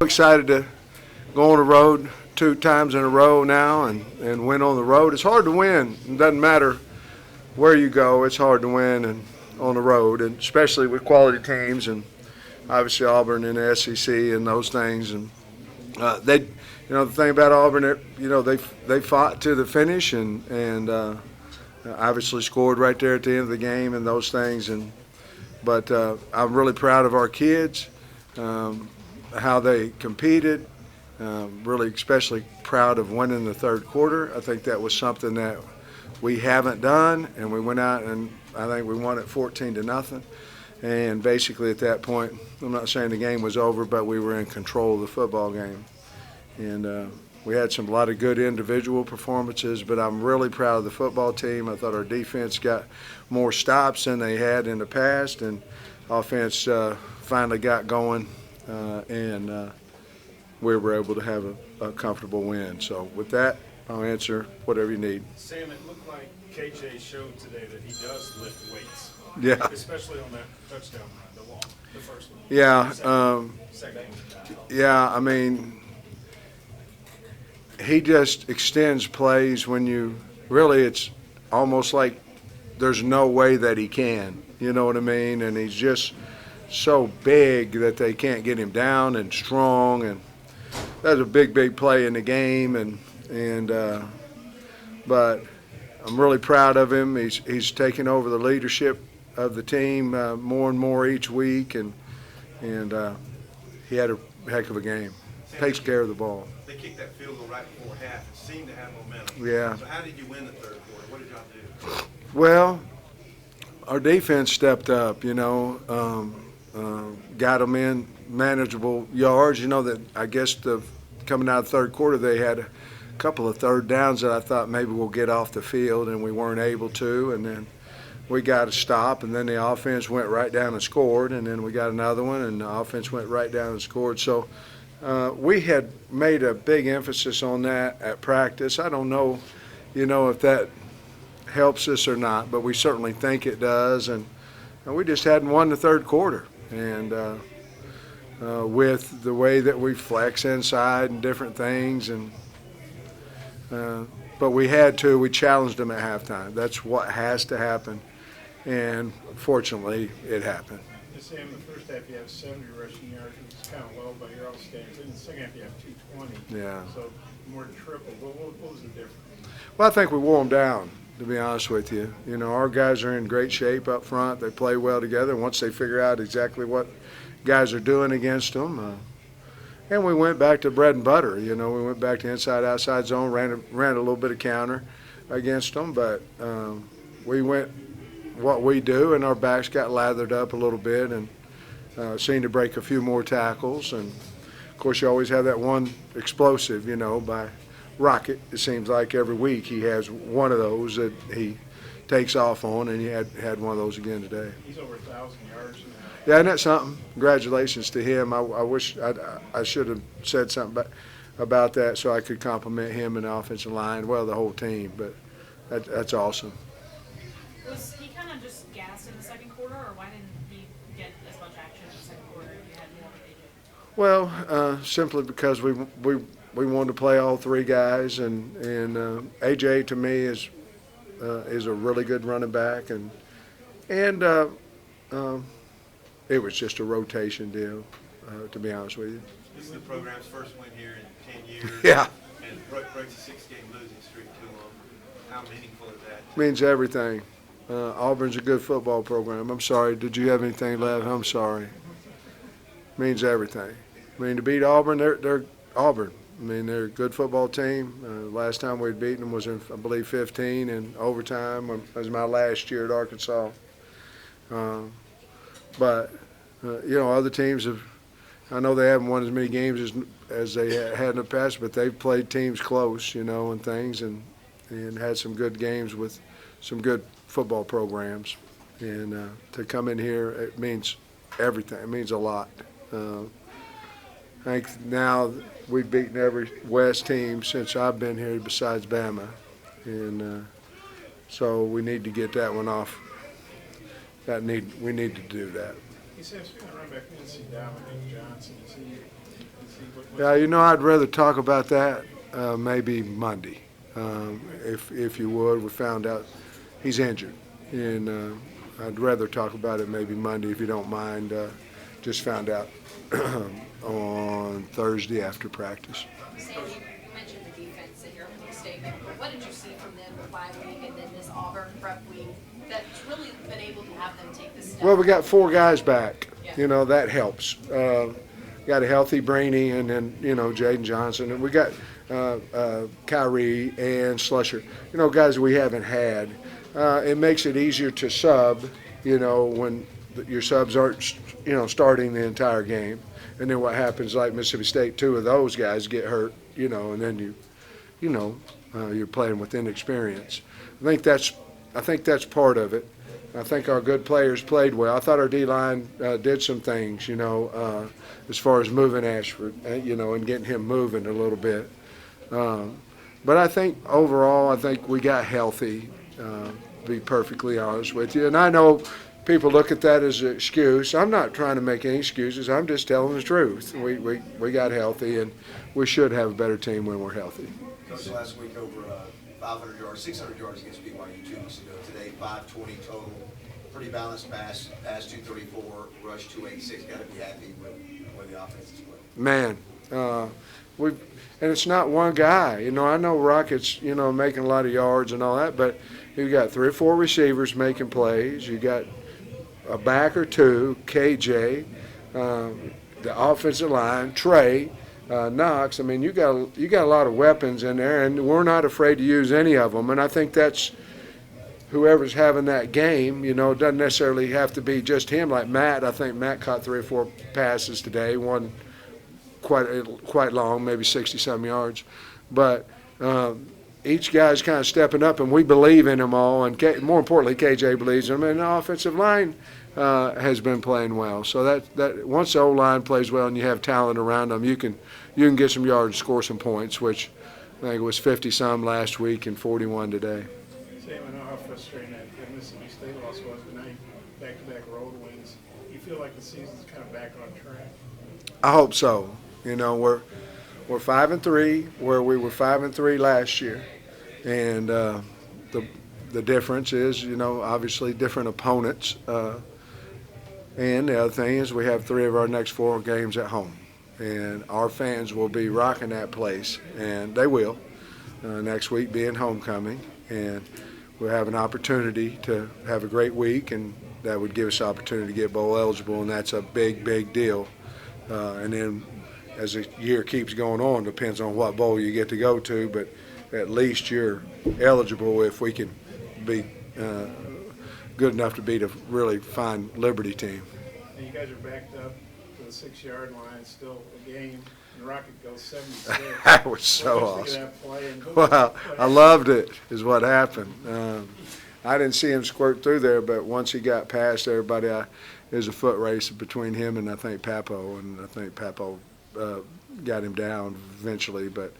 excited to go on the road 2 times in a row now and win on the road. It's hard to win. It doesn't matter where you go. It's hard to win and on the road, and especially with quality teams and obviously Auburn and the SEC and those things. And the thing about Auburn, they fought to the finish and obviously scored right there at the end of the game and those things. But I'm really proud of our kids, how they competed. Really especially proud of winning the third quarter. I think that was something that we haven't done, and we went out and I think we won it 14-0. And basically at that point, I'm not saying the game was over, but we were in control of the football game. And we had a lot of good individual performances, but I'm really proud of the football team. I thought our defense got more stops than they had in the past, and offense finally got going, and we were able to have a comfortable win. So with that, I'll answer whatever you need. Sam, it looked like KJ showed today that he does lift weights. Yeah. Especially on that touchdown run, the first one. Yeah. Second one. Yeah, I mean, he just extends plays when it's almost like there's no way that he can. You know what I mean? And he's just so big that they can't get him down and strong. And that's a big play in the game. But I'm really proud of him. He's taking over the leadership of the team more and more each week, and he had a heck of a game. Takes care of the ball. They kicked that field goal right before half. It seemed to have momentum. Yeah. So how did you win the third quarter? What did y'all do? Well, our defense stepped up, got them in manageable yards. That I guess coming out of the third quarter, they had a couple of third downs that I thought maybe we'll get off the field, and we weren't able to. And then we got a stop, and then the offense went right down and scored, and then we got another one, and the offense went right down and scored. So we had made a big emphasis on that at practice. I don't know, if that helps us or not, but we certainly think it does. And we just hadn't won the third quarter. And with the way that we flex inside and different things, but we challenged them at halftime. That's what has to happen. And fortunately, it happened. Sam, the first half you have 70 rushing yards, which is kind of low by your own standards. In the second half you have 220. Yeah. So more than triple. What was the difference? Well, I think we wore them down, to be honest with you. Our guys are in great shape up front. They play well together. Once they figure out exactly what guys are doing against them, and we went back to bread and butter. We went back to inside-outside zone, ran a little bit of counter against them, but we went what we do, and our backs got lathered up a little bit and seemed to break a few more tackles. And, of course, you always have that one explosive, by Rocket. It seems like every week he has one of those that he takes off on, and he had one of those again today. He's over 1,000 yards now. Yeah, isn't that something? Congratulations to him. I wish I should have said something about that so I could compliment him and the offensive line, well, the whole team. But that's awesome. Was he kind of just gassed in the second quarter, or why didn't he get as much action in the second quarter if you had more with AJ? Well, simply because we wanted to play all 3 guys, and AJ to me is a really good running back, and it was just a rotation deal, to be honest with you. This is the program's first win here in 10 years. Yeah. And breaks a 6-game losing streak to them. How meaningful is that? Means everything. Auburn's a good football program. I'm sorry. Did you have anything left? I'm sorry. Means everything. To beat Auburn, they're Auburn. They're a good football team. Last time we'd beaten them was in, I believe, 15 in overtime. It was my last year at Arkansas. But other teams have. I know they haven't won as many games as they had in the past, but they've played teams close, and things, and had some good games with some good football programs. And to come in here, it means everything. It means a lot. I think now we've beaten every West team since I've been here besides Bama. And so we need to get that one off. We need to do that. He says, speaking of running back, we didn't see Dominic Johnson. Is he Yeah, you know, I'd rather talk about that maybe Monday, if you would. We found out he's injured, and I'd rather talk about it maybe Monday if you don't mind. Just found out on Thursday after practice. Sam, you mentioned the defense in your opening statement, but what did you see from them the bye week and then this Auburn prep week that's really been able to have them take this step? Well, we got 4 guys back. Yeah. You know, that helps. Got a healthy Brainy and then, you know, Jaden Johnson. And we got Kyrie and Slusher, you know, guys we haven't had. It makes it easier to sub, you know, when your subs aren't, you know, starting the entire game. And then what happens, like Mississippi State, 2 of those guys get hurt, you know, and then you're playing with inexperience. I think that's part of it. I think our good players played well. I thought our D-line did some things, you know, as far as moving Ashford, you know, and getting him moving a little bit. But I think overall, I think we got healthy, to be perfectly honest with you. And I know people look at that as an excuse. I'm not trying to make any excuses. I'm just telling the truth. We got healthy, and we should have a better team when we're healthy. Coach, last week over 500 yards, 600 yards against BYU 2 weeks ago. Today, 520 total. Pretty balanced pass 234, rush 286. Got to be happy with where the offense is playing. Man, and it's not one guy. You know, I know Rockets, you know, making a lot of yards and all that, but you got 3 or 4 receivers making plays. You got a back or 2, KJ, the offensive line, Trey, Knox. I mean, you got a lot of weapons in there, and we're not afraid to use any of them. And I think that's whoever's having that game. You know, it doesn't necessarily have to be just him. Like Matt, I think Matt caught 3 or 4 passes today, one quite long, maybe 60-some yards. But each guy's kind of stepping up, and we believe in them all. And more importantly, KJ believes in them. And the offensive line has been playing well. So that once the O-line plays well and you have talent around them, you can get some yards and score some points, which I think it was 50-some last week and 41 today. Sam, I know how frustrating that Mississippi State loss was, but now you back-to-back road wins. You feel like the season's kind of back on track? I hope so. You know, we're 5-3 where we were 5-3 last year, and the difference is, you know, obviously different opponents. And the other thing is we have 3 of our next 4 games at home, and our fans will be rocking that place, and they will. Next week being homecoming, and we'll have an opportunity to have a great week, and that would give us the opportunity to get bowl eligible, and that's a big, big deal. And then as the year keeps going on, depends on what bowl you get to go to, but at least you're eligible if we can be good enough to beat a really fine Liberty team. And you guys are backed up to the 6-yard line, still a game, and Rocket goes 76. That was so What did you awesome. think of that play? And Well, I loved it, is what happened. I didn't see him squirt through there, but once he got past everybody, there's a foot race between him and I think Papo, and I think Papo got him down eventually. But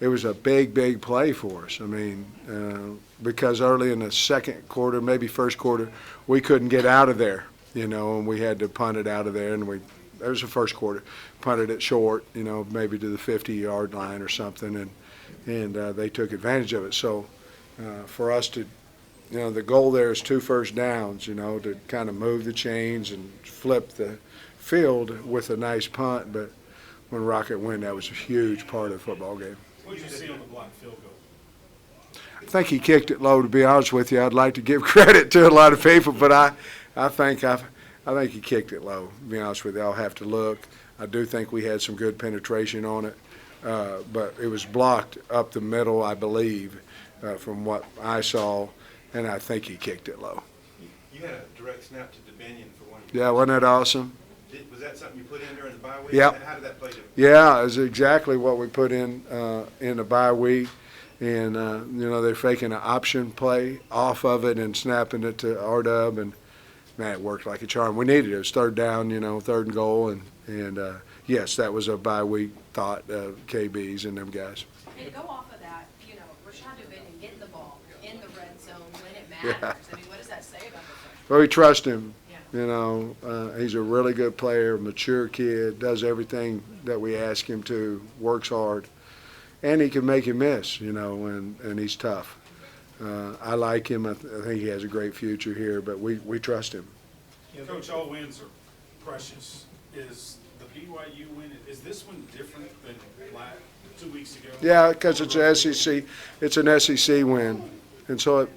it was a big, big play for us. I mean, because early in the second quarter, maybe first quarter, we couldn't get out of there, you know, and we had to punt it out of there, and that was the first quarter, punted it short, you know, maybe to the 50-yard line or something, and they took advantage of it. So for us to, you know, the goal there is 2 first downs, you know, to kind of move the chains and flip the field with a nice punt. But when Rocket went, that was a huge part of the football game. What did you see on the block field goal? I think he kicked it low, to be honest with you. I'd like to give credit to a lot of people, but I think he kicked it low, to be honest with you. I'll have to look. I do think we had some good penetration on it, but it was blocked up the middle, I believe, from what I saw, and I think he kicked it low. You had a direct snap to Dominion for one. Yeah, wasn't that awesome? Was that something you put in during the bye week? Yep. How did that play? Yeah, it was exactly what we put in the bye week. And, you know, they're faking an option play off of it and snapping it to R-Dub, and, man, it worked like a charm. We needed it. It was 3rd down, you know, 3rd and goal, and yes, that was a bye week thought of KBs and them guys. And go off of that, you know, Rashad Dominion getting the ball in the red zone when it matters. Yeah. I mean, what does that say about the freshman? Well, we trust him. Yeah. You know, he's a really good player, mature kid, does everything that we ask him to, works hard, and he can make you miss, you know, and he's tough. I like him. I think he has a great future here, but we trust him. Coach, all wins are precious. Is the BYU win, is this one different than 2 weeks ago? Yeah, because it's an SEC. It's an SEC win, and so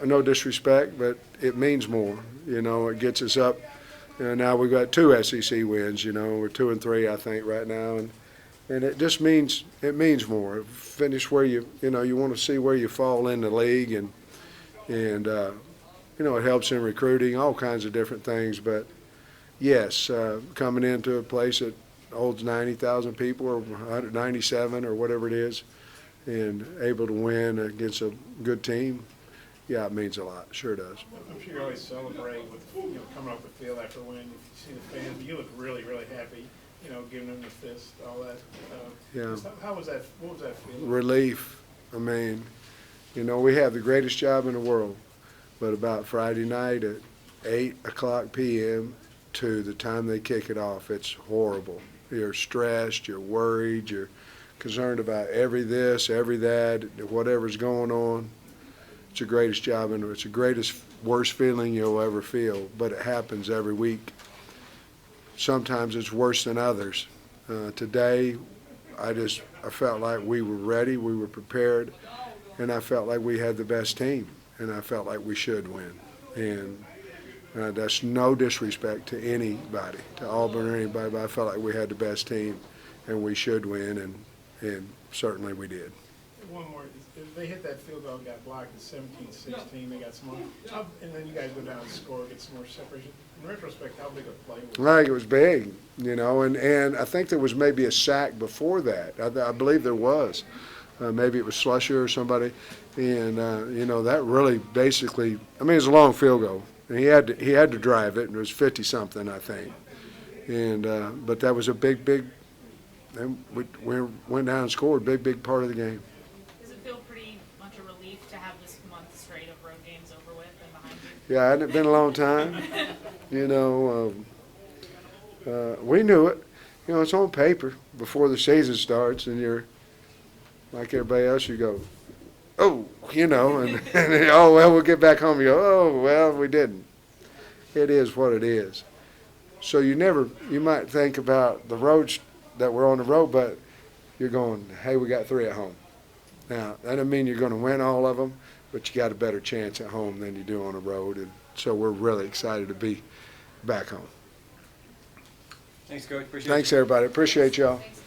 no disrespect, but it means more. You know, it gets us up. Now we've got 2 SEC wins. You know, we're 2-3, I think, right now, and it just means more. Finish where you want to see where you fall in the league, and you know, it helps in recruiting, all kinds of different things. But yes, coming into a place that holds 90,000 people or 197 or whatever it is, and able to win against a good team, yeah, it means a lot. Sure does. I'm sure you always celebrate with, coming off the field after a win. You see the fans, you look really, really happy, giving them the fist, all that. Yeah. How was that? What was that feeling? Relief. I mean, we have the greatest job in the world, but about Friday night at 8:00 p.m. to the time they kick it off, it's horrible. You're stressed, you're worried, you're concerned about every this, every that, whatever's going on. It's the greatest job, and it's the greatest, worst feeling you'll ever feel, but it happens every week. Sometimes it's worse than others. Today, I felt like we were ready, we were prepared, and I felt like we had the best team, and I felt like we should win. And that's no disrespect to anybody, to Auburn or anybody, but I felt like we had the best team, and we should win, and certainly we did. One more. They hit that field goal, got blocked at 17-16. They got some more. And then you guys go down and score, get some more separation. In retrospect, how big a play was it? I think it was big, and I think there was maybe a sack before that. I believe there was. Maybe it was Slusher or somebody. And, that really basically, it was a long field goal. And he had to drive it, and it was 50-something, I think. And but that was a big, and we went down and scored, big part of the game. Does it feel pretty much a relief to have this month straight of road games over with and behind you? Yeah, it hadn't been a long time. We knew it. It's on paper before the season starts, and you're like everybody else. You go, oh, and oh well, we'll get back home. You go, oh well, we didn't. It is what it is. So you might think about the roads that we're on the road, but you're going, hey, we got 3 at home. Now that doesn't mean you're going to win all of them, but you got a better chance at home than you do on the road, and so we're really excited to be back home. Thanks, Coach. Appreciate it. Thanks, everybody. Appreciate y'all. Thanks.